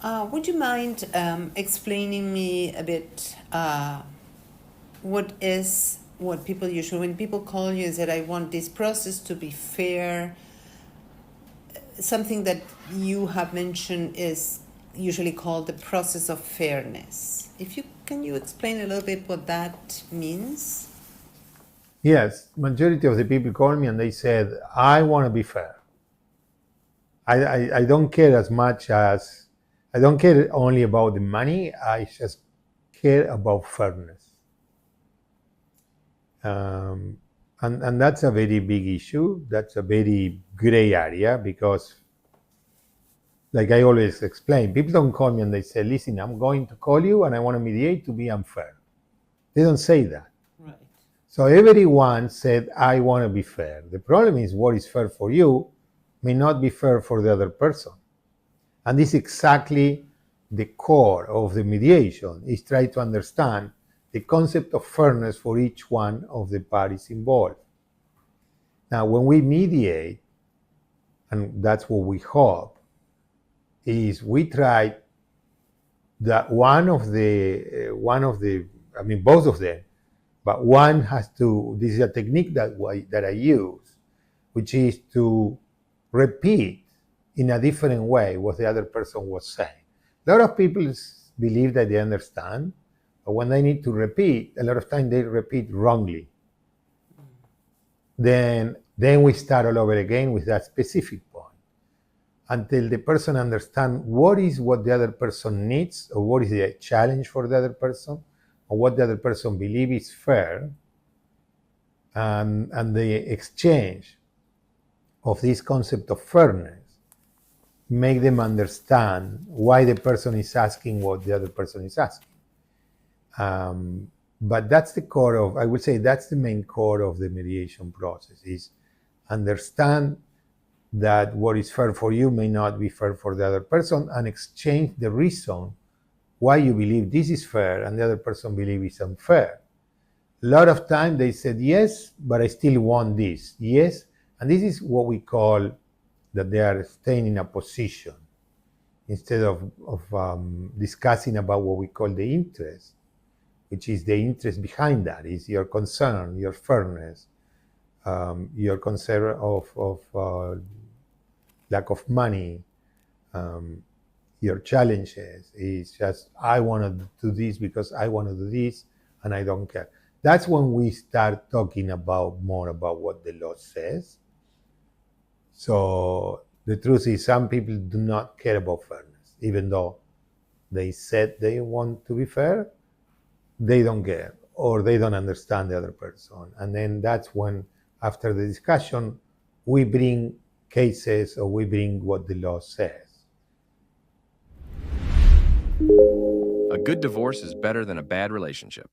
Would you mind explaining me a bit what people usually, when people call you and said, I want this process to be fair, something that you have mentioned is usually called the process of fairness. Can you explain a little bit what that means? Yes, majority of the people call me and they said, I want to be fair. I don't care as much as, I don't care only about the money, I just care about fairness. And that's a very big issue. That's a very gray area because, like I always explain, people don't call me and they say, listen, I'm going to call you and I want to mediate to be unfair. They don't say that. Right. So everyone said, I want to be fair. The problem is what is fair for you may not be fair for the other person. And this is exactly the core of the mediation, is try to understand the concept of fairness for each one of the parties involved. Now, when we mediate, and that's what we hope, is we try that both of them, but one has to, this is a technique that I use, which is to repeat in a different way what the other person was saying. A lot of people believe that they understand, but when they need to repeat, a lot of times they repeat wrongly. Then we start all over again with that specific point until the person understands what the other person needs, or what is the challenge for the other person, or what the other person believes is fair, and the exchange of this concept of fairness make them understand why the person is asking what the other person is asking. But that's the core of, I would say that's the main core of the mediation process, is understand that what is fair for you may not be fair for the other person, and exchange the reason why you believe this is fair and the other person believes it's unfair. A lot of time they said, yes, but I still want this. Yes, and this is what we call that they are staying in a position instead of discussing about what we call the interest, which is the interest behind that, is your concern, your fairness, your concern of lack of money, your challenges, is just, I want to do this because I want to do this and I don't care. That's when we start talking more about what the law says. So the truth is some people do not care about fairness, even though they said they want to be fair, they don't care, or they don't understand the other person. And then that's when, after the discussion, we bring cases or we bring what the law says. A good divorce is better than a bad relationship.